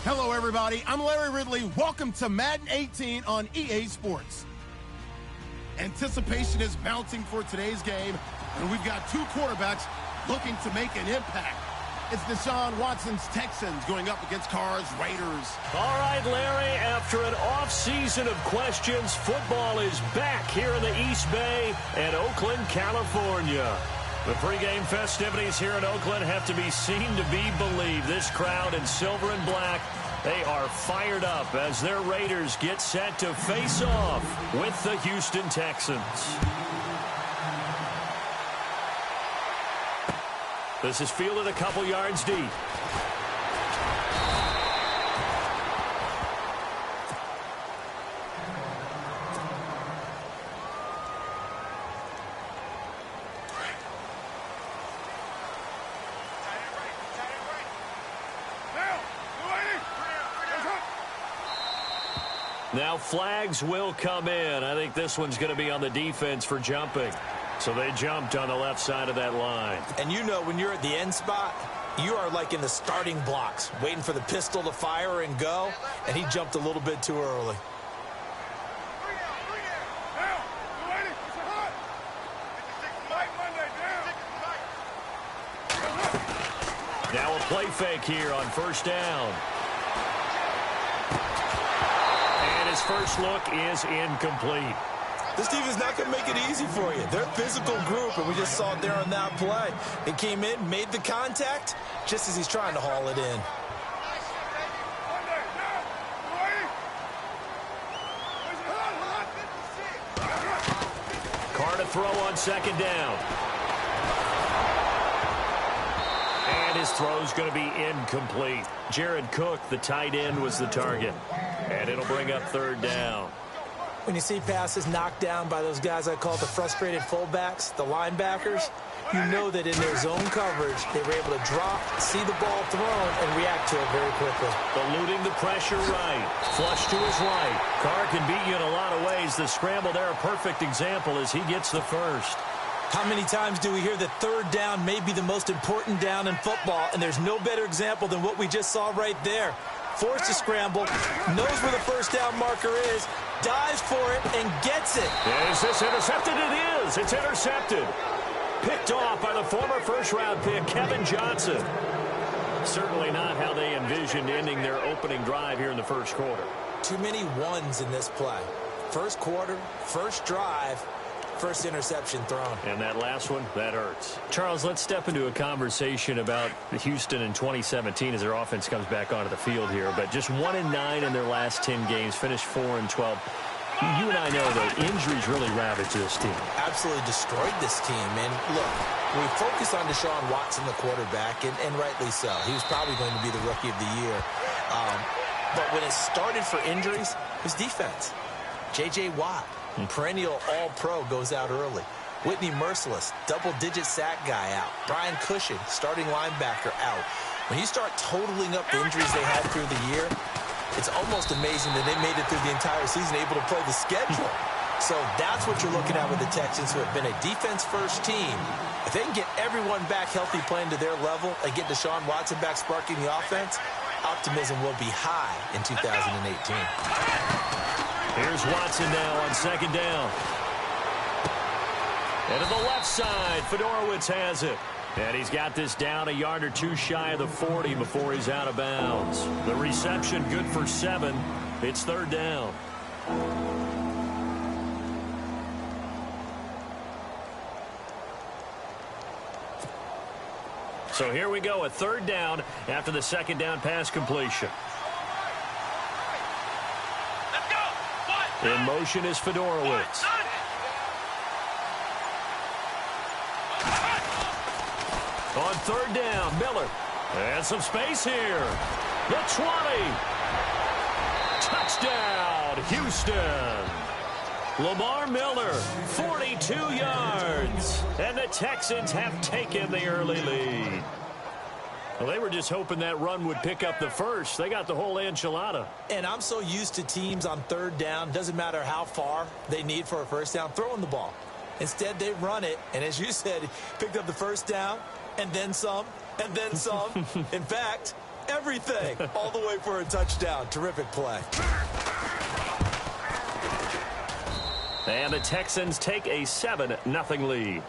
Hello, everybody. I'm Larry Ridley. Welcome to Madden 18 on EA Sports. Anticipation is mounting for today's game, and we've got two quarterbacks looking to make an impact. It's Deshaun Watson's Texans going up against Carr's Raiders. All right, Larry, after an off-season of questions, football is back here in the East Bay and Oakland, California. The pregame festivities here in Oakland have to be seen to be believed. This crowd in silver and black, they are fired up as their Raiders get set to face off with the Houston Texans. This is fielded a couple yards deep. Now flags will come in. I think this one's going to be on the defense for jumping. So they jumped on the left side of that line. And you know when you're at the end spot, you are like in the starting blocks, waiting for the pistol to fire and go, and he jumped a little bit too early. Now a play fake here on first down. And his first look is incomplete. This team is not going to make it easy for you. They're a physical group, and we just saw it there on that play. He came in, made the contact, just as he's trying to haul it in. Carr to throw on second down. And his throw's going to be incomplete. Jared Cook, the tight end, was the target. And it'll bring up third down. When you see passes knocked down by those guys I call the frustrated fullbacks, the linebackers, you know that in their zone coverage, they were able to drop, see the ball thrown, and react to it very quickly. Eluding the pressure right. Flush to his right. Carr can beat you in a lot of ways. The scramble there, a perfect example as he gets the first. How many times do we hear that third down may be the most important down in football, and there's no better example than what we just saw right there. Forced to scramble, knows where the first down marker is, dives for it, and gets it. Is this intercepted? It is. It's intercepted. Picked off by the former first-round pick, Kevin Johnson. Certainly not how they envisioned ending their opening drive here in the first quarter. Too many ones in this play. First quarter, first drive, first interception thrown. And that last one, that hurts. Charles, let's step into a conversation about Houston in 2017 as their offense comes back onto the field here. But just 1-9 in their last 10 games, finished 4-12. You and I know that injuries really ravaged this team. Absolutely destroyed this team. And look, we focus on Deshaun Watson, the quarterback, and rightly so. He was probably going to be the rookie of the year. But when it started for injuries, it was defense. J.J. Watt, perennial all-pro, goes out early. Whitney Merciless, double-digit sack guy out. Brian Cushing, starting linebacker, out. When you start totaling up the injuries they had through the year, it's almost amazing that they made it through the entire season able to play the schedule. So that's what you're looking at with the Texans, who have been a defense-first team. If they can get everyone back healthy playing to their level and get Deshaun Watson back sparking the offense, optimism will be high in 2018. Here's Watson now on second down. And to the left side, Fedorowicz has it. And he's got this down a yard or two shy of the 40 before he's out of bounds. The reception good for 7. It's third down. So here we go, a third down after the second down pass completion. In motion is Fedorowicz. On third down, Miller. And some space here. The 20. Touchdown, Houston. Lamar Miller, 42 yards. And the Texans have taken the early lead. Well, they were just hoping that run would pick up the first. They got the whole enchilada. And I'm so used to teams on third down, doesn't matter how far they need for a first down, throwing the ball. Instead, they run it, and as you said, picked up the first down, and then some, and then some. In fact, everything, all the way for a touchdown. Terrific play. And the Texans take a 7-0 lead.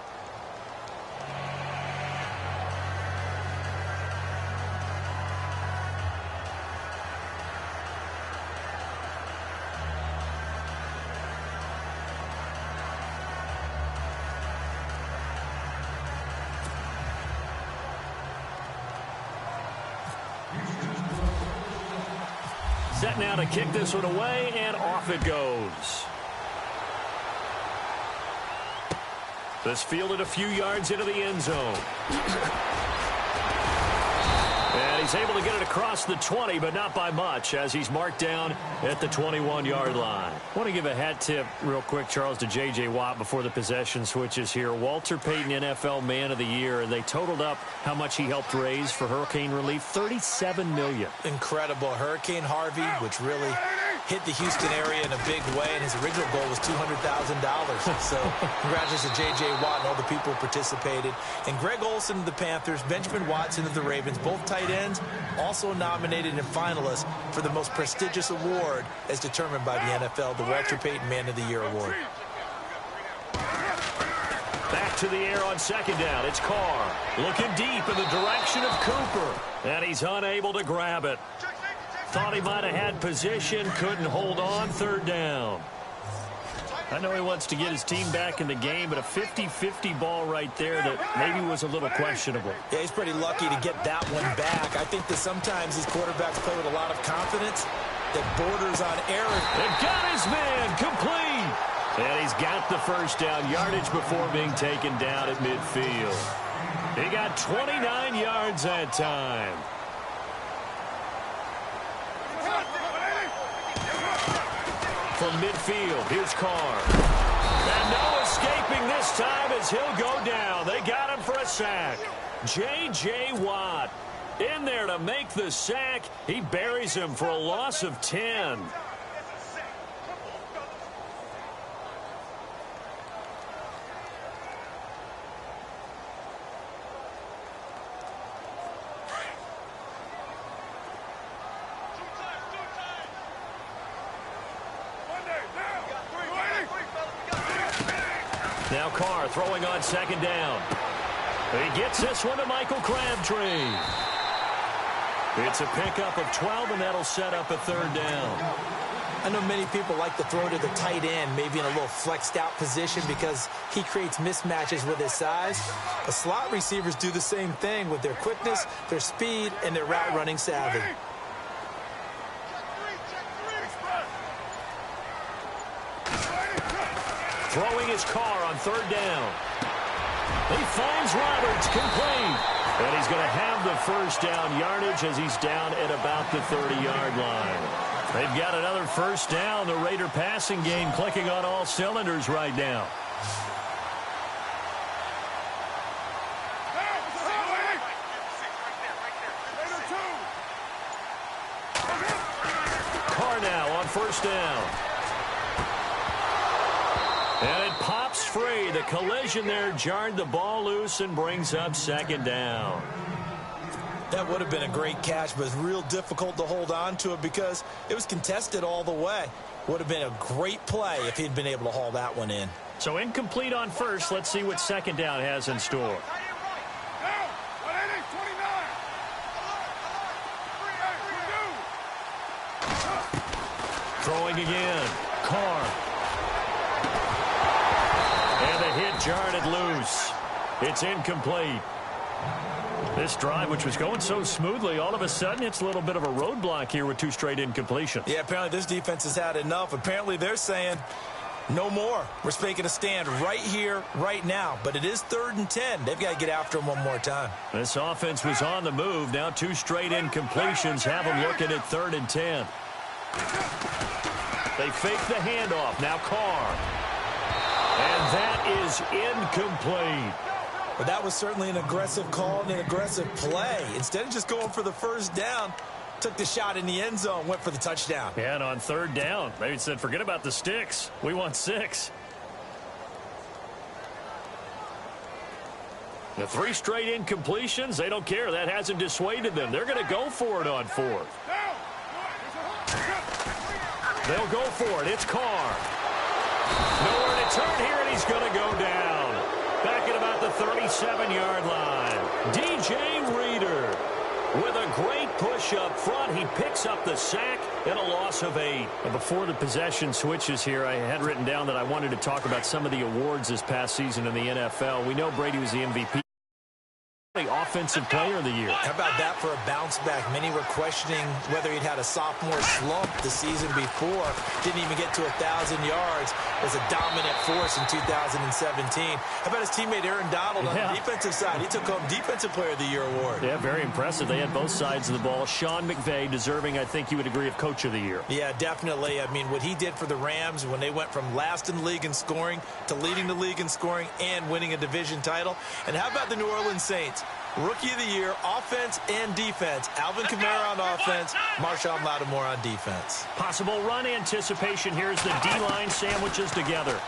Set now to kick this one away, and off it goes. This fielded a few yards into the end zone. And he's able to get it across the 20, but not by much, as he's marked down at the 21-yard line. I want to give a hat tip real quick, Charles, to J.J. Watt before the possession switches here. Walter Payton, NFL Man of the Year, and they totaled up how much he helped raise for hurricane relief, $37 million. Incredible. Hurricane Harvey, which really hit the Houston area in a big way, and his original goal was $200,000. So congratulations to J.J. Watt and all the people who participated. And Greg Olsen of the Panthers, Benjamin Watson of the Ravens, both tight ends, also nominated and finalists for the most prestigious award as determined by the NFL, the Walter Payton Man of the Year Award. Back to the air on second down. It's Carr looking deep in the direction of Cooper, and he's unable to grab it. Thought he might have had position, couldn't hold on. Third down. I know he wants to get his team back in the game, but a 50-50 ball right there that maybe was a little questionable. Yeah, he's pretty lucky to get that one back. I think that sometimes these quarterbacks play with a lot of confidence that borders on error. They've got his man complete. And he's got the first down yardage before being taken down at midfield. He got 29 yards that time. From midfield, here's Carr. And no escaping this time as he'll go down. They got him for a sack. J.J. Watt in there to make the sack. He buries him for a loss of 10. Now Carr throwing on second down. He gets this one to Michael Crabtree. It's a pickup of 12, and that'll set up a third down. I know many people like to throw to the tight end, maybe in a little flexed out position because he creates mismatches with his size. But slot receivers do the same thing with their quickness, their speed, and their route running savvy. Throwing his Carr on third down. He finds Roberts complete. And he's going to have the first down yardage as he's down at about the 30-yard line. They've got another first down. The Raider passing game clicking on all cylinders right now. Carr now on first down. And it pops free. The collision there jarred the ball loose and brings up second down. That would have been a great catch, but it's real difficult to hold on to it because it was contested all the way. Would have been a great play if he'd been able to haul that one in. So incomplete on first. Let's see what second down has in store. Throwing again. Carr. And the hit jarred it loose. It's incomplete. This drive, which was going so smoothly, all of a sudden it's a little bit of a roadblock here with two straight incompletions. Yeah, apparently this defense has had enough. Apparently they're saying no more. We're making a stand right here, right now. But it is 3rd and 10. They've got to get after him one more time. This offense was on the move. Now two straight incompletions have them looking at 3rd and 10. They fake the handoff. Now Carr. And that is incomplete. But that was certainly an aggressive call and an aggressive play. Instead of just going for the first down, took the shot in the end zone, went for the touchdown. Yeah, and on third down, they said, forget about the sticks. We want 6. The 3 straight incompletions, they don't care. That hasn't dissuaded them. They're going to go for it on 4th. They'll go for it. It's Carr. Nowhere to turn here, and he's going to go down. Back at about the 37-yard line. DJ Reader with a great push up front. He picks up the sack and a loss of 8. And before the possession switches here, I had written down that I wanted to talk about some of the awards this past season in the NFL. We know Brady was the MVP. Offensive player of the year. How about that for a bounce back? Many were questioning whether he'd had a sophomore slump the season before. Didn't even get to 1,000 yards. Was a dominant force in 2017. How about his teammate Aaron Donald on the defensive side? He took home Defensive Player of the Year award. Yeah, very impressive. They had both sides of the ball. Sean McVay deserving, I think you would agree, of Coach of the Year. Yeah, definitely. I mean, what he did for the Rams when they went from last in the league in scoring to leading the league in scoring and winning a division title. And how about the New Orleans Saints? Rookie of the Year, offense and defense. Alvin Kamara on offense, Marshawn Lattimore on defense. Possible run anticipation. Here's the D-line sandwiches together.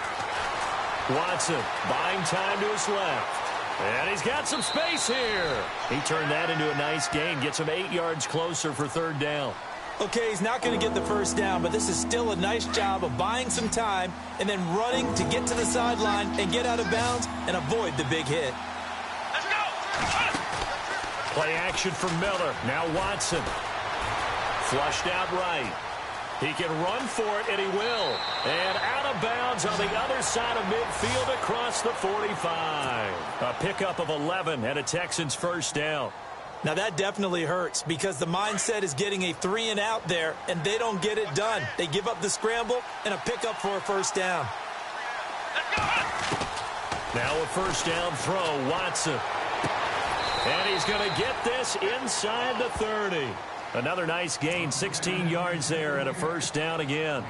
Watson buying time to his left. And he's got some space here. He turned that into a nice gain. Gets him 8 yards closer for 3rd down. Okay, he's not going to get the 1st down, but this is still a nice job of buying some time and then running to get to the sideline and get out of bounds and avoid the big hit. Play action for Miller. Now Watson. Flushed out right. He can run for it, and he will. And out of bounds on the other side of midfield across the 45. A pickup of 11 and a Texans 1st down. Now that definitely hurts because the mindset is getting a 3 and out there, and they don't get it done. They give up the scramble and a pickup for a 1st down. Now a 1st down throw, Watson. And he's going to get this inside the 30. Another nice gain, 16 yards there and a 1st down again.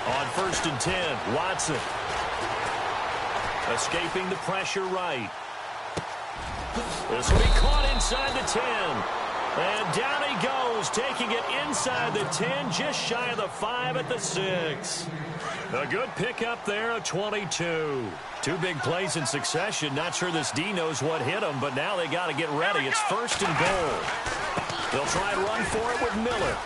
On 1st and 10, Watson. Escaping the pressure right. This will be caught inside the 10. And down he goes, taking it inside the 10, just shy of the 5 at the 6. A good pickup there, a 22. 2 big plays in succession. Not sure this D knows what hit him, but now they got to get ready. It's 1st and goal. They'll try and run for it with Miller.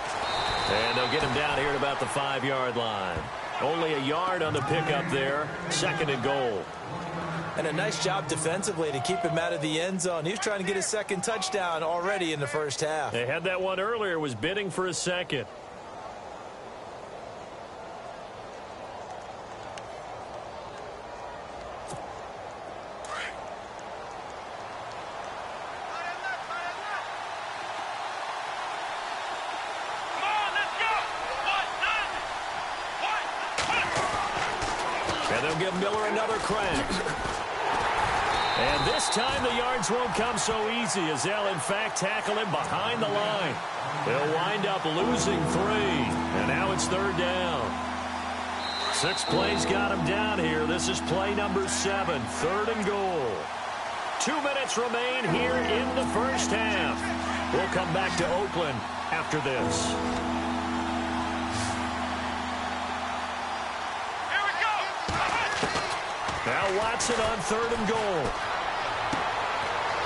And they'll get him down here at about the 5-yard line. Only a yard on the pickup there, 2nd and goal. And a nice job defensively to keep him out of the end zone. He was trying to get his 2nd touchdown already in the 1st half. They had that one earlier, was bidding for a 2nd. And they'll give Miller another crack. And this time the yards won't come so easy as they'll, in fact, tackle him behind the line. They'll wind up losing 3. And now it's 3rd down. 6 plays got him down here. This is play number 7, 3rd and goal. 2 minutes remain here in the 1st half. We'll come back to Oakland after this. Now Watson on 3rd and goal.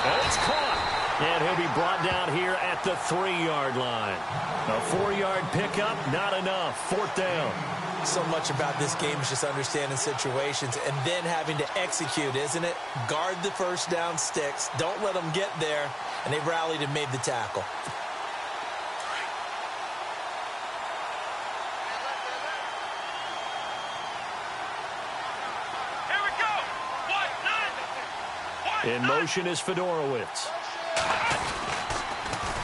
And it's caught. And he'll be brought down here at the 3-yard line. A 4-yard pickup, not enough. 4th down. So much about this game is just understanding situations and then having to execute, isn't it? Guard the 1st down sticks. Don't let them get there. And they rallied and made the tackle. In motion is Fedorowicz.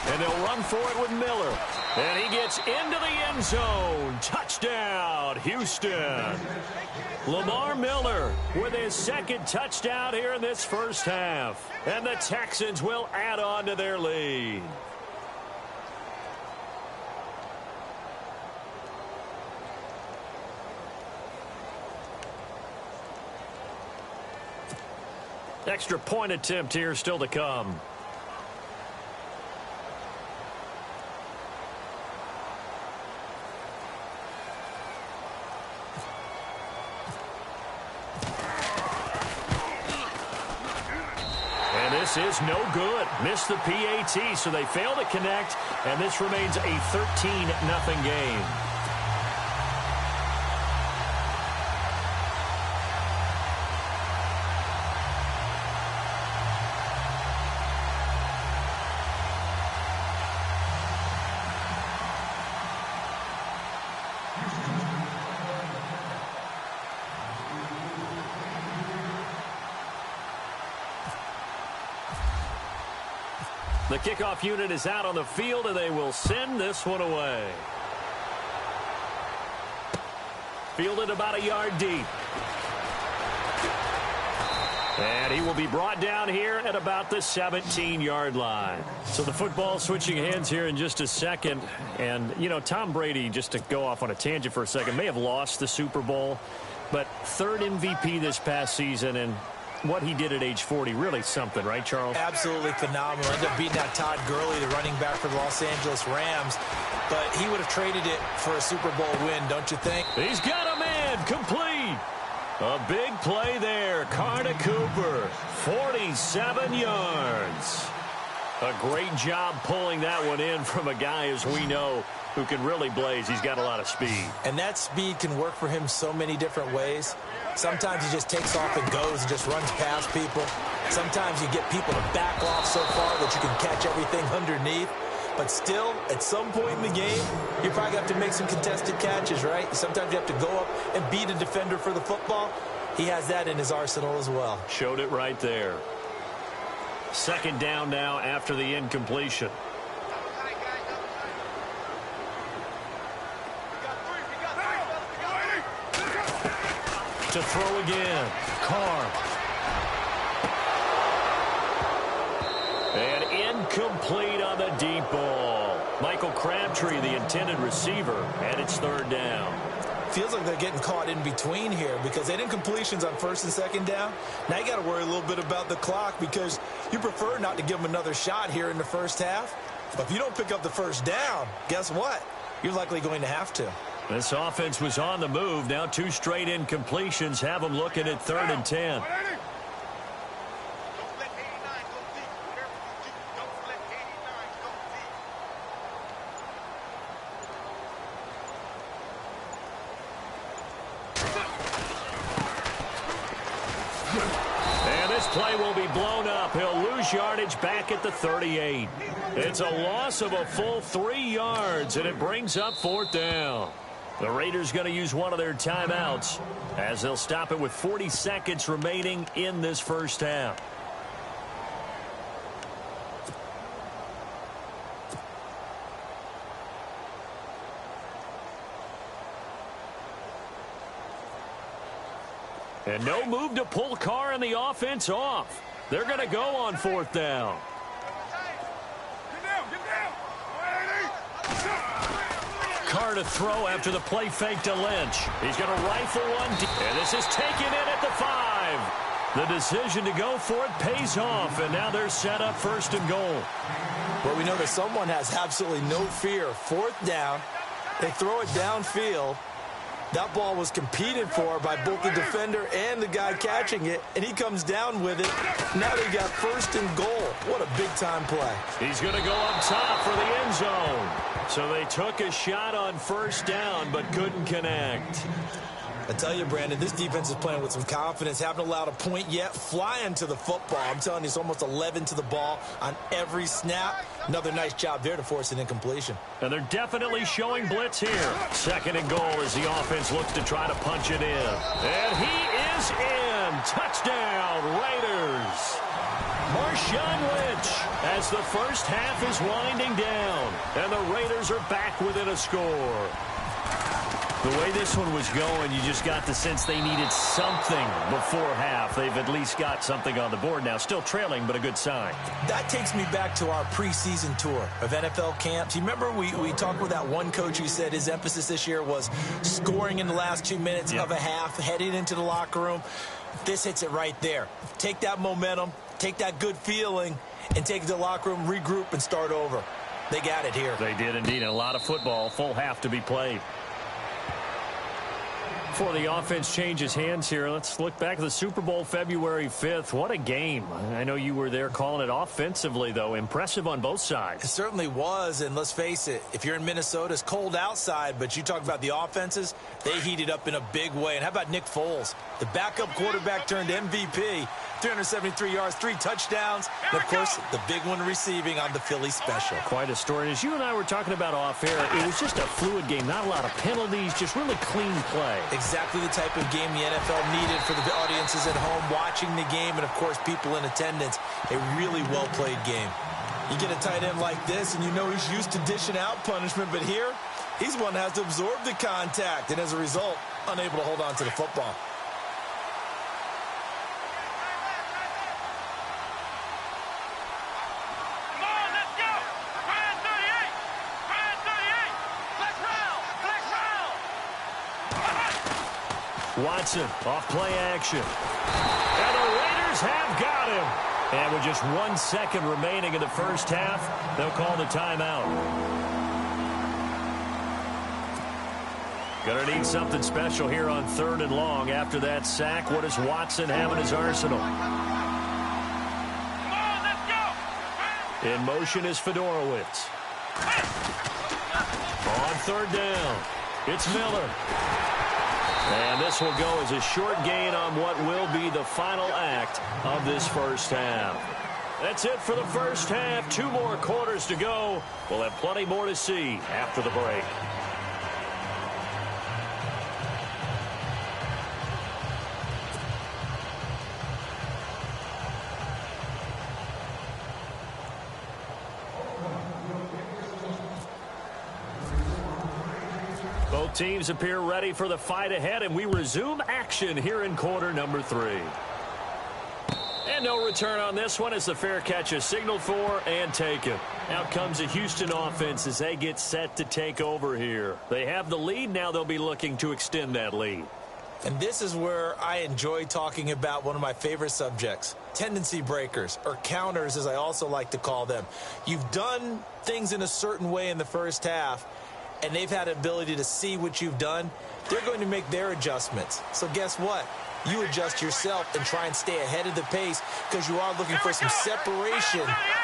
And they'll run for it with Miller. And he gets into the end zone. Touchdown, Houston. Lamar Miller with his 2nd touchdown here in this 1st half. And the Texans will add on to their lead. Extra point attempt here still to come. This is no good. Missed the PAT, so they fail to connect, and this remains a 13-0 game. The kickoff unit is out on the field, and they will send this one away. Fielded about a yard deep. And he will be brought down here at about the 17-yard line. So the football switching hands here in just a second. And, you know, Tom Brady, just to go off on a tangent for a second, may have lost the Super Bowl, but third MVP this past season, and what he did at age 40, really something, right, Charles? Absolutely phenomenal. Ended up beating out Todd Gurley, the running back for the Los Angeles Rams. But he would have traded it for a Super Bowl win, don't you think? He's got a man complete. A big play there. Carr to Cooper. 47 yards. A great job pulling that one in from a guy, as we know, who can really blaze. He's got a lot of speed. And that speed can work for him so many different ways. Sometimes he just takes off and goes and just runs past people. Sometimes you get people to back off so far that you can catch everything underneath. But still, at some point in the game, you probably have to make some contested catches, right? Sometimes you have to go up and beat a defender for the football. He has that in his arsenal as well. Showed it right there. Second down now after the incompletion. To throw again. Carr. And incomplete on the deep ball. Michael Crabtree, the intended receiver, and it's third down. Feels like they're getting caught in between here because they did incompletions on first and second down. Now you got to worry a little bit about the clock because you prefer not to give them another shot here in the first half. But if you don't pick up the first down, guess what? You're likely going to have to. This offense was on the move. Now two straight incompletions have them looking at 3rd and 10. And this play will be blown up. He'll lose yardage back at the 38. It's a loss of a full 3 yards, and it brings up 4th down. The Raiders going to use one of their timeouts as they'll stop it with 40 seconds remaining in this first half. And no move to pull Carr and the offense off. They're going to go on 4th down. Carr to throw after the play fake to Lynch. He's going to rifle one. And this is taken in at the 5. The decision to go for it pays off. And now they're set up 1st and goal. Well, we know that someone has absolutely no fear. 4th down. They throw it downfield. That ball was competed for by both the defender and the guy catching it, and he comes down with it. Now they got 1st and goal. What a big-time play. He's going to go up top for the end zone. So they took a shot on 1st down, but couldn't connect. I tell you, Brandon, this defense is playing with some confidence. Haven't allowed a point yet. Flying to the football. I'm telling you, it's almost 11 to the ball on every snap. Another nice job there to force an incompletion. And they're definitely showing blitz here. 2nd and goal as the offense looks to try to punch it in. And he is in. Touchdown, Raiders. Marshawn Lynch as the first half is winding down. And the Raiders are back within a score. The way this one was going, you just got the sense they needed something before half. They've at least got something on the board now. Still trailing, but a good sign. That takes me back to our preseason tour of NFL camps. You remember we talked with that one coach who said his emphasis this year was scoring in the last 2 minutes of a half, heading into the locker room. This hits it right there. Take that momentum, take that good feeling, and take it to the locker room, regroup, and start over. They got it here. They did indeed. And a lot of football, full half to be played. Before the offense changes hands here, let's look back at the Super Bowl February 5th. What a game. I know you were there calling it offensively, though. Impressive on both sides. It certainly was, and let's face it, if you're in Minnesota, it's cold outside, but you talk about the offenses, they heated up in a big way. And how about Nick Foles? The backup quarterback turned MVP, 373 yards, 3 touchdowns, and, of course, the big one receiving on the Philly special. Quite a story. As you and I were talking about off air, it was just a fluid game, not a lot of penalties, just really clean play. Exactly the type of game the NFL needed for the audiences at home watching the game and, of course, people in attendance. A really well-played game. You get a tight end like this, and you know he's used to dishing out punishment, but here, he's one that has to absorb the contact, and as a result, unable to hold on to the football. Watson off play action. And the Raiders have got him. And with just 1 second remaining in the first half, they'll call the timeout. Going to need something special here on 3rd and long. After that sack, what does Watson have in his arsenal? In motion is Fedorowicz. On 3rd down, it's Miller. And this will go as a short gain on what will be the final act of this first half. That's it for the first half. 2 more quarters to go. We'll have plenty more to see after the break. Both teams appear ready for the fight ahead, and we resume action here in quarter number 3. And no return on this one as the fair catch is signaled for and taken. Out comes the Houston offense as they get set to take over here. They have the lead. Now they'll be looking to extend that lead. And this is where I enjoy talking about one of my favorite subjects, tendency breakers, or counters as I also like to call them. You've done things in a certain way in the first half, and they've had the ability to see what you've done. They're going to make their adjustments. So guess what? You adjust yourself and try and stay ahead of the pace because you are looking for some separation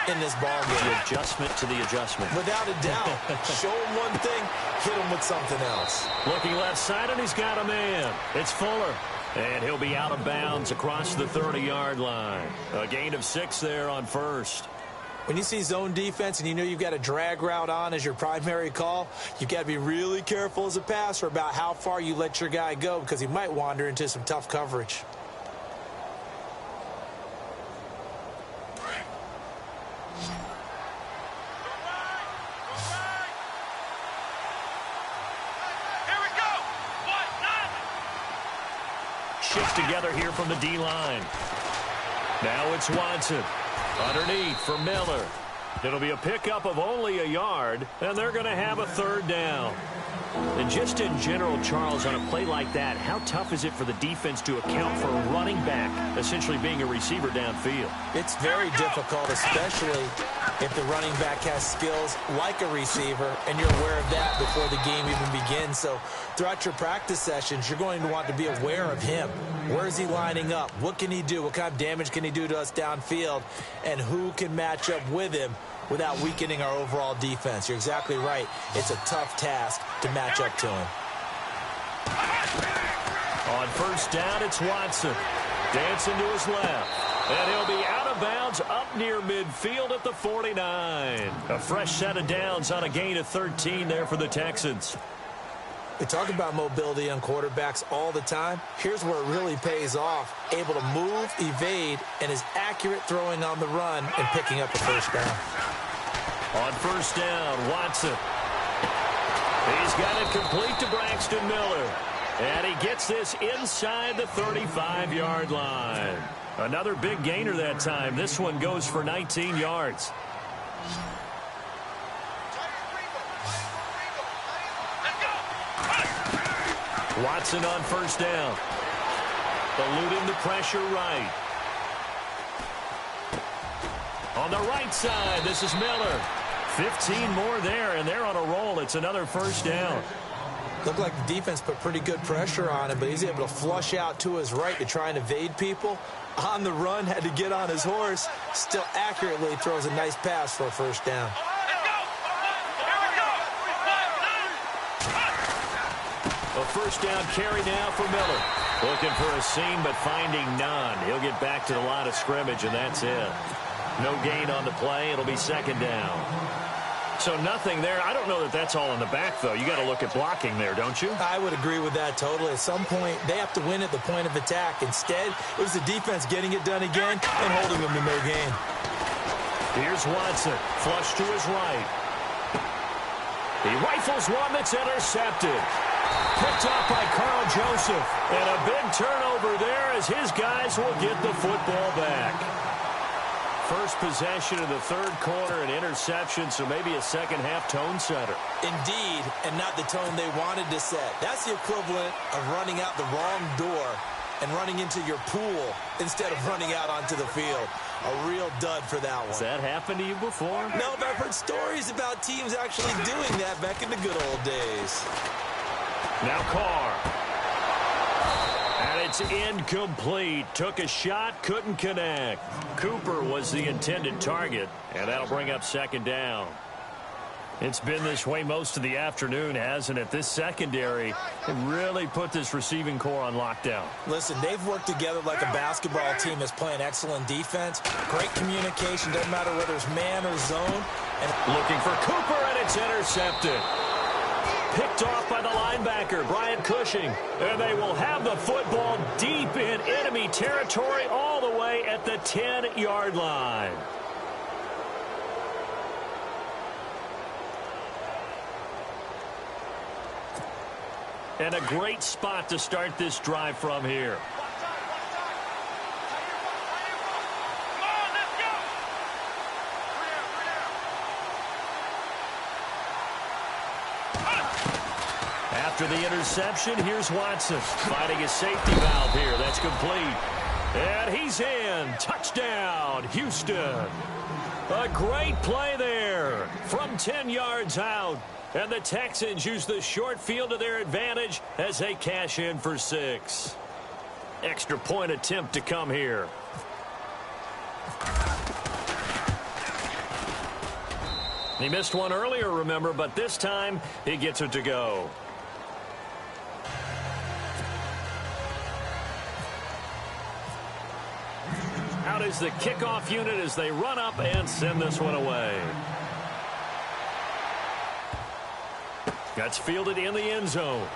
in this ball game. The adjustment to the adjustment. Without a doubt. Show him one thing, hit him with something else. Looking left side, and he's got a man. It's Fuller. And he'll be out of bounds across the 30-yard line. A gain of 6 there on first. When you see zone defense and you know you've got a drag route on as your primary call, you've got to be really careful as a passer about how far you let your guy go because he might wander into some tough coverage. Shift together here from the D-line. Now it's Watson. Underneath for Miller. It'll be a pickup of only a yard, and they're going to have a 3rd down. And just in general, Charles, on a play like that, how tough is it for the defense to account for a running back essentially being a receiver downfield? It's very difficult, especially if the running back has skills like a receiver, and you're aware of that before the game even begins. So throughout your practice sessions, you're going to want to be aware of him. Where is he lining up? What can he do? What kind of damage can he do to us downfield? And who can match up with him without weakening our overall defense? You're exactly right. It's a tough task to match up to him. On first down, it's Watson. Dancing to his left. And he'll be out of bounds up near midfield at the 49. A fresh set of downs on a gain of 13 there for the Texans. We talk about mobility on quarterbacks all the time. Here's where it really pays off. Able to move, evade, and is accurate throwing on the run and picking up the first down. On first down, Watson. He's got it complete to Braxton Miller. And he gets this inside the 35-yard line. Another big gainer that time. This one goes for 19 yards. Watson on first down. Eluding the pressure right. On the right side, this is Miller. 15 more there, and they're on a roll. It's another first down. Looked like the defense put pretty good pressure on him, but he's able to flush out to his right to try and evade people. On the run, had to get on his horse. Still accurately throws a nice pass for a first down. A first down carry now for Miller. Looking for a seam, but finding none. He'll get back to the line of scrimmage, and that's it. No gain on the play. It'll be second down. So nothing there. I don't know that that's all in the back, though. You got to look at blocking there, don't you? I would agree with that totally. At some point, they have to win at the point of attack. Instead, it was the defense getting it done again and holding them to no gain. Here's Watson. Flush to his right. He rifles one that's intercepted. Picked up by Carl Joseph. And a big turnover there as his guys will get the football back. First possession of the third quarter, an interception, so maybe a second-half tone setter. Indeed, and not the tone they wanted to set. That's the equivalent of running out the wrong door and running into your pool instead of running out onto the field. A real dud for that one. Has that happened to you before? No, but I've heard stories about teams actually doing that back in the good old days. Now Carr. And it's incomplete. Took a shot, couldn't connect. Cooper was the intended target, and that'll bring up second down. It's been this way most of the afternoon, hasn't it? This secondary really put this receiving core on lockdown. Listen, they've worked together like a basketball team that's playing excellent defense. Great communication, doesn't matter whether it's man or zone. And looking for Cooper, and it's intercepted. Picked off by the linebacker, Bryant Cushing. And they will have the football deep in enemy territory all the way at the 10-yard line. And a great spot to start this drive from here. After the interception, here's Watson finding a safety valve here. That's complete. And he's in. Touchdown, Houston. A great play there from 10 yards out. And the Texans use the short field to their advantage as they cash in for 6. Extra point attempt to come here. He missed one earlier, remember, but this time he gets it to go. Out is the kickoff unit as they run up and send this one away. That's fielded in the end zone.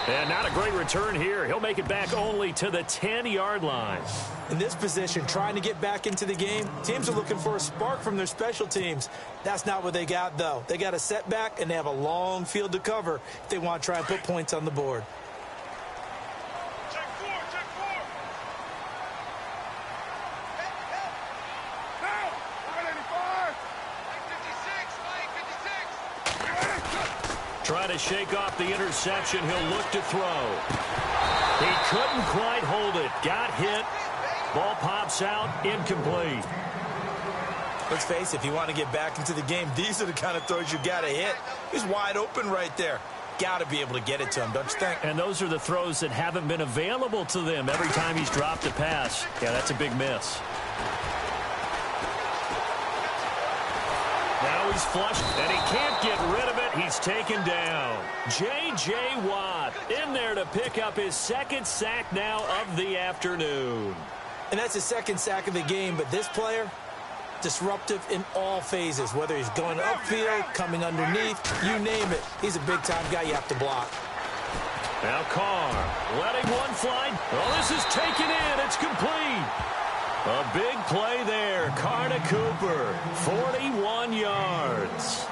And not a great return here. He'll make it back only to the 10-yard line. In this position, trying to get back into the game, teams are looking for a spark from their special teams. That's not what they got, though. They got a setback, and they have a long field to cover if they want to try and put points on the board. Trying to shake off the interception. He'll look to throw. He couldn't quite hold it. Got hit. Ball pops out. Incomplete. Let's face it, if you want to get back into the game, these are the kind of throws you got to hit. He's wide open right there. Got to be able to get it to him, don't you think? And those are the throws that haven't been available to them every time he's dropped a pass. Yeah, that's a big miss. Now he's flushed, and he can't get rid of it. He's taken down. J.J. Watt in there to pick up his second sack now of the afternoon. And that's his second sack of the game, but this player, disruptive in all phases, whether he's going upfield, coming underneath, you name it. He's a big-time guy you have to block. Now Carr letting one fly. Well, this is taken in. It's complete. A big play there. Carr to Cooper. 41 yards.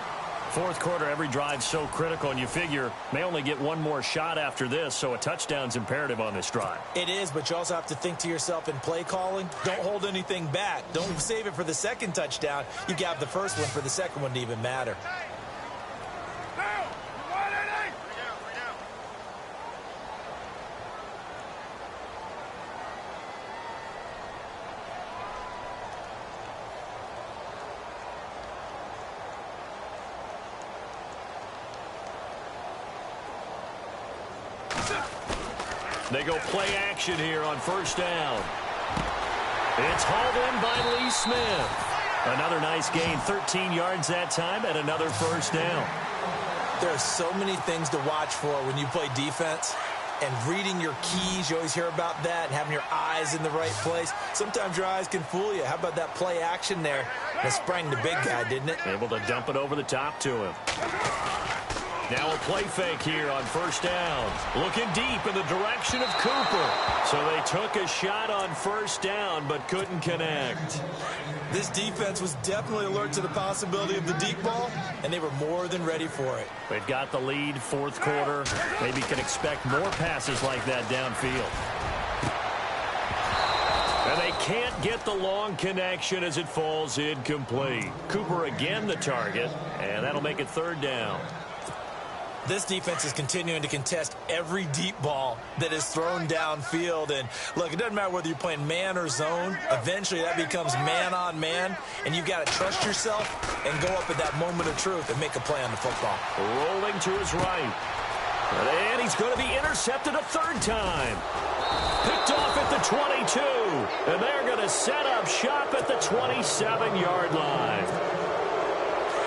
Fourth quarter, every drive so critical, and you figure may only get one more shot after this, so a touchdown's imperative on this drive. It is, but you also have to think to yourself in play calling, don't hold anything back. Don't save it for the second touchdown. You got the first one for the second one to even matter. They go play action here on first down. It's hauled in by Lee Smith. Another nice gain, 13 yards that time, and another first down. There are so many things to watch for when you play defense. And reading your keys, you always hear about that, and having your eyes in the right place. Sometimes your eyes can fool you. How about that play action there? That sprang the big guy, didn't it? Able to dump it over the top to him. Now a play fake here on first down. Looking deep in the direction of Cooper. So they took a shot on first down, but couldn't connect. This defense was definitely alert to the possibility of the deep ball, and they were more than ready for it. They've got the lead, fourth quarter. Maybe can expect more passes like that downfield. And they can't get the long connection as it falls incomplete. Cooper again the target, and that'll make it third down. This defense is continuing to contest every deep ball that is thrown downfield. And, look, it doesn't matter whether you're playing man or zone. Eventually, that becomes man-on-man, and you've got to trust yourself and go up at that moment of truth and make a play on the football. Rolling to his right. And he's going to be intercepted a third time. Picked off at the 22. And they're going to set up shop at the 27-yard line.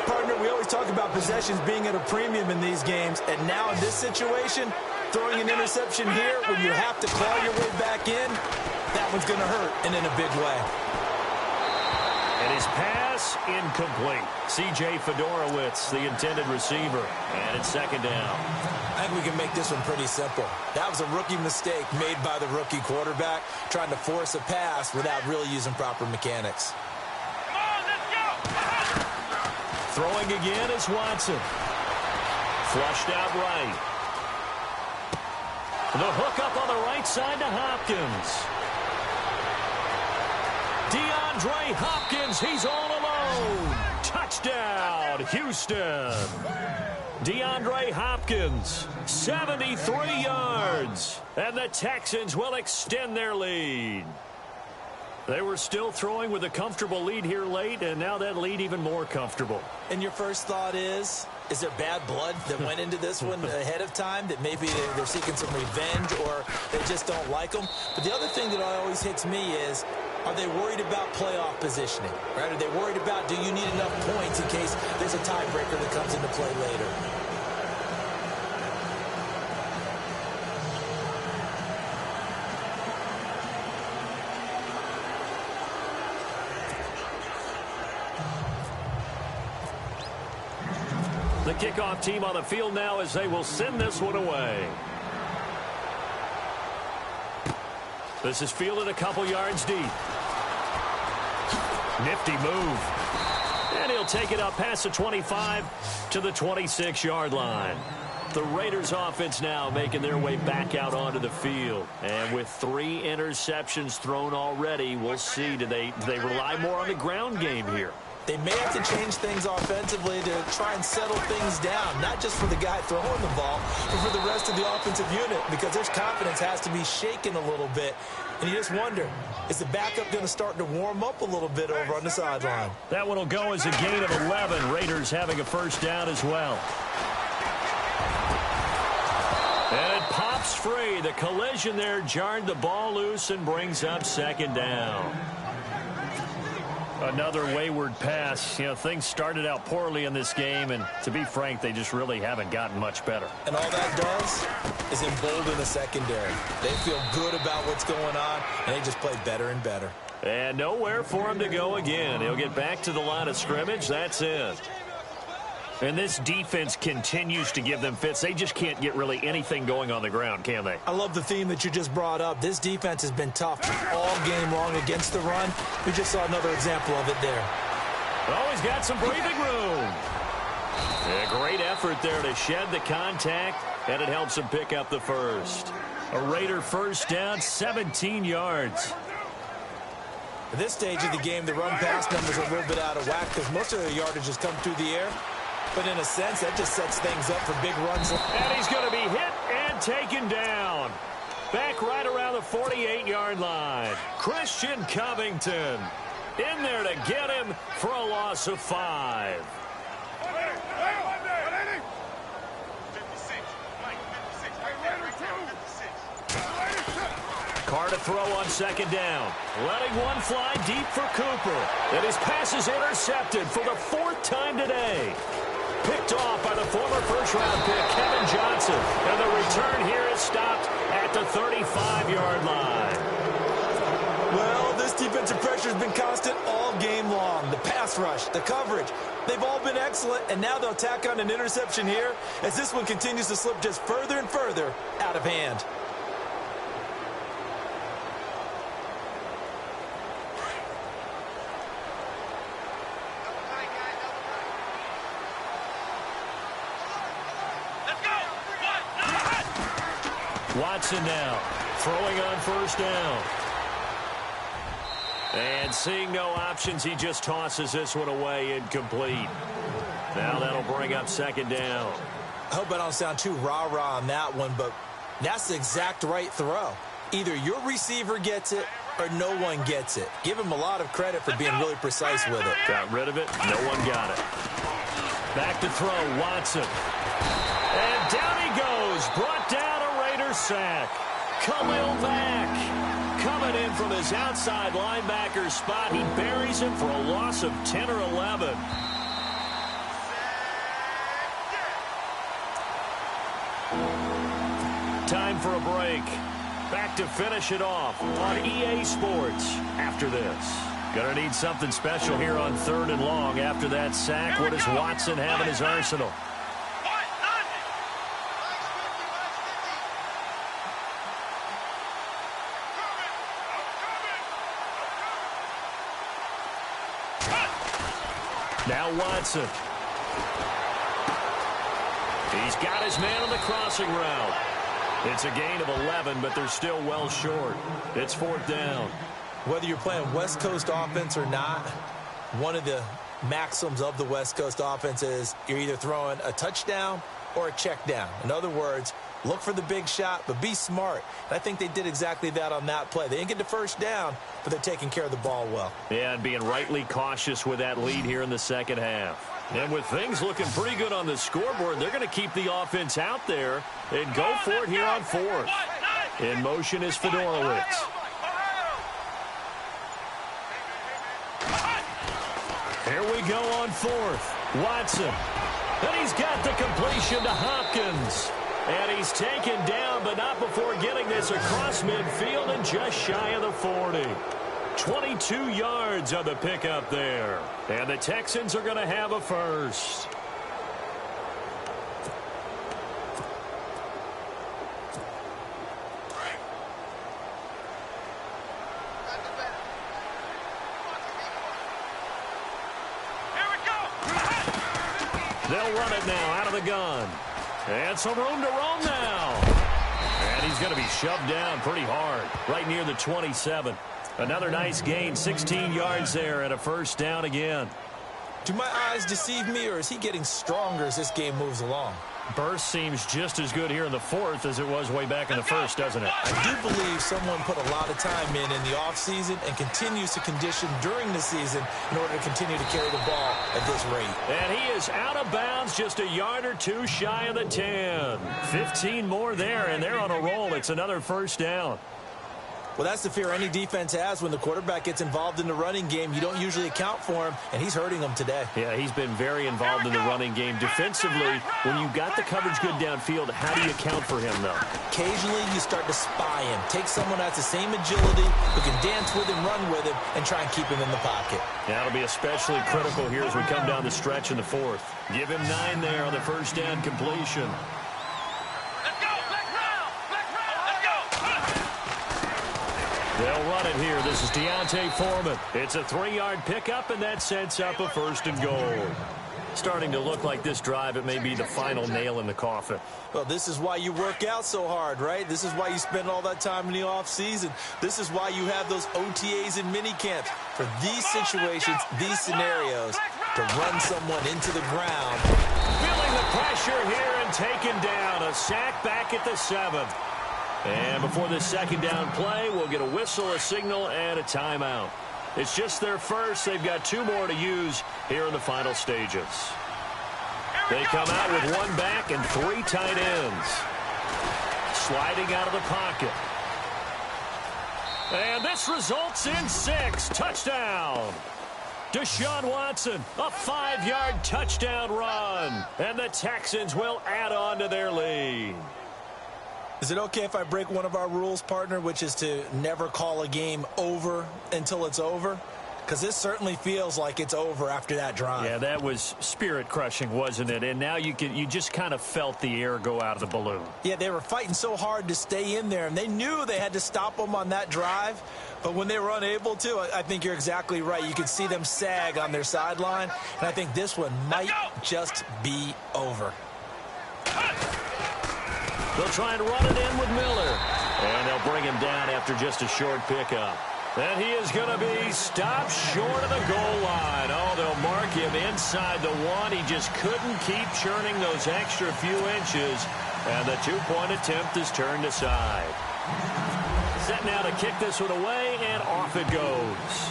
Partner, we always talk about possessions being at a premium in these games, and now in this situation, throwing an interception here when you have to claw your way back in, that one's going to hurt, and in a big way. And his pass incomplete. C.J. Fedorowicz, the intended receiver, and it's second down. I think we can make this one pretty simple. That was a rookie mistake made by the rookie quarterback, trying to force a pass without really using proper mechanics. Throwing again is Watson. Flushed out right. The hook up on the right side to Hopkins. DeAndre Hopkins, he's all alone. Touchdown, Houston. DeAndre Hopkins, 73 yards. And the Texans will extend their lead. They were still throwing with a comfortable lead here late, and now that lead even more comfortable. And your first thought is there bad blood that went into this one ahead of time, that maybe they're seeking some revenge or they just don't like them? But the other thing that always hits me is, are they worried about playoff positioning? Right? Are they worried about, do you need enough points in case there's a tiebreaker that comes into play later? The kickoff team on the field now as they will send this one away. This is fielded a couple yards deep. Nifty move. And he'll take it up past the 25 to the 26-yard line. The Raiders offense now making their way back out onto the field. And with 3 interceptions thrown already, we'll see. Do they rely more on the ground game here? They may have to change things offensively to try and settle things down, not just for the guy throwing the ball, but for the rest of the offensive unit, because their confidence has to be shaken a little bit. And you just wonder, is the backup going to start to warm up a little bit over on the sideline? That one will go as a gain of 11. Raiders having a first down as well. And it pops free. The collision there jarred the ball loose and brings up second down. Another wayward pass. You know, things started out poorly in this game, and to be frank, they just really haven't gotten much better. And all that does is embolden the secondary. They feel good about what's going on, and they just play better and better. And nowhere for him to go again. He'll get back to the line of scrimmage. That's it. And this defense continues to give them fits. They just can't get really anything going on the ground, can they? I love the theme that you just brought up. This defense has been tough all game long against the run. We just saw another example of it there. Oh, he's got some breathing room. A great effort there to shed the contact, and it helps him pick up the first. A Raider first down, 17 yards. At this stage of the game, the run-pass numbers are a little bit out of whack because most of the yardage has come through the air. But in a sense, that just sets things up for big runs. And he's going to be hit and taken down. Back right around the 48-yard line. Christian Covington in there to get him for a loss of 5. Carr to throw on second down. Letting one fly deep for Cooper. And his pass is intercepted for the 4th time today. Picked off by the former first-round pick, Kevin Johnson. And the return here is stopped at the 35-yard line. Well, this defensive pressure has been constant all game long. The pass rush, the coverage, they've all been excellent, and now they'll tack on an interception here as this one continues to slip just further and further out of hand. Watson now throwing on first down. And seeing no options, he just tosses this one away incomplete. Now that'll bring up second down. I hope I don't sound too rah-rah on that one, but that's the exact right throw. Either your receiver gets it or no one gets it. Give him a lot of credit for being really precise with it. Got rid of it. No one got it. Back to throw, Watson. And down he goes. Brought down a Raiders sack. Khalil Mack coming in from his outside linebacker spot. He buries him for a loss of 10 or 11. Time for a break. Back to finish it off on EA Sports after this. Gonna need something special here on 3rd and long after that sack. What does Watson have in his arsenal? Now Watson. He's got his man on the crossing route. It's a gain of 11, but they're still well short. It's 4th down. Whether you're playing West Coast offense or not, one of the maxims of the West Coast offense is you're either throwing a touchdown or a check down. In other words, look for the big shot, but be smart. And I think they did exactly that on that play. They didn't get the first down, but they're taking care of the ball well. Yeah, and being rightly cautious with that lead here in the second half. And with things looking pretty good on the scoreboard, they're going to keep the offense out there and go for it here on 4th. In motion is Fedorowicz. Here we go on 4th. Watson. And he's got the completion to Hopkins. And he's taken down, but not before getting this across midfield and just shy of the 40. 22 yards on the pickup there. And the Texans are going to have a first. They'll run it now out of the gun. And some room to roam now. And he's going to be shoved down pretty hard, right near the 27. Another nice gain, 16 yards there and a first down again. Do my eyes deceive me, or is he getting stronger as this game moves along? Burst seems just as good here in the 4th as it was way back in the 1st, doesn't it? I do believe someone put a lot of time in the offseason and continues to condition during the season in order to continue to carry the ball at this rate. And he is out of bounds, just a yard or two shy of the 10. 15 more there, and they're on a roll. It's another first down. Well, that's the fear any defense has when the quarterback gets involved in the running game. You don't usually account for him, and he's hurting them today. Yeah, he's been very involved in the running game. Defensively, when you've got the coverage good downfield, how do you account for him, though? Occasionally, you start to spy him. Take someone that's the same agility, who can dance with him, run with him, and try and keep him in the pocket. That'll be especially critical here as we come down the stretch in the 4th. Give him 9 there on the first down completion. They'll run it here. This is Deontay Foreman. It's a 3-yard pickup, and that sets up a 1st and goal. Starting to look like this drive, it may be the final nail in the coffin. Well, this is why you work out so hard, right? This is why you spend all that time in the offseason. This is why you have those OTAs and mini camps. For these situations, these scenarios, to run someone into the ground. Feeling the pressure here and taken down. A sack back at the 7. And before this second down play, we'll get a whistle, a signal, and a timeout. It's just their first. They've got 2 more to use here in the final stages. They come out with 1 back and 3 tight ends. Sliding out of the pocket. And this results in 6. Touchdown. Deshaun Watson, a 5-yard touchdown run. And the Texans will add on to their lead. Is it okay if I break one of our rules, partner, which is to never call a game over until it's over? Because this certainly feels like it's over after that drive. Yeah, that was spirit-crushing, wasn't it? And now you just kind of felt the air go out of the balloon. Yeah, they were fighting so hard to stay in there, and they knew they had to stop them on that drive. But when they were unable to, I think you're exactly right. You could see them sag on their sideline, and I think this one might just be over. They'll try and run it in with Miller. And they'll bring him down after just a short pickup. And he is going to be stopped short of the goal line. Oh, they'll mark him inside the 1. He just couldn't keep churning those extra few inches. And the 2-point attempt is turned aside. Set now to kick this one away, and off it goes.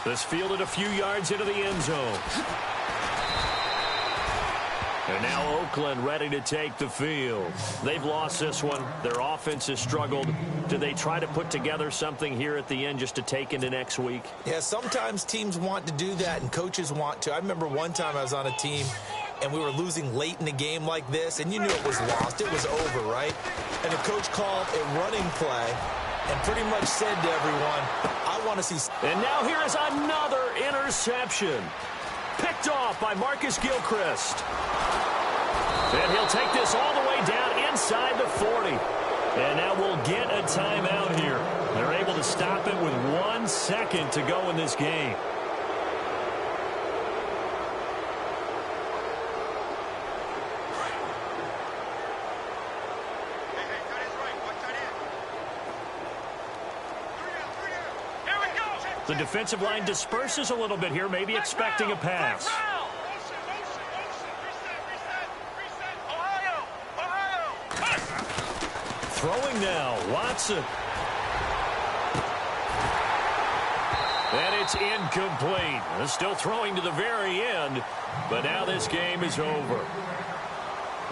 This fielded a few yards into the end zone. And now Oakland ready to take the field. They've lost this one. Their offense has struggled. Do they try to put together something here at the end just to take into next week? Yeah, sometimes teams want to do that and coaches want to. I remember one time I was on a team and we were losing late in a game like this, and you knew it was lost. It was over, right? And the coach called a running play and pretty much said to everyone, I want to see... And now here is another interception. Picked off by Marcus Gilchrist. And he'll take this all the way down inside the 40. And now we'll get a timeout here. They're able to stop it with 1 second to go in this game. The defensive line disperses a little bit here, maybe expecting a pass. Throwing now, Watson. And it's incomplete. Still throwing to the very end, but now this game is over.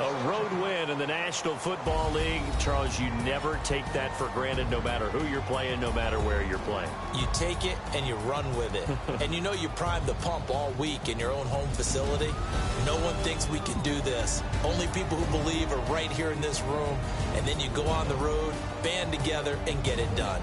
A road win in the National Football League. Charles, you never take that for granted no matter who you're playing, no matter where you're playing. You take it and you run with it. And you know you primed the pump all week in your own home facility. No one thinks we can do this. Only people who believe are right here in this room. And then you go on the road, band together, and get it done.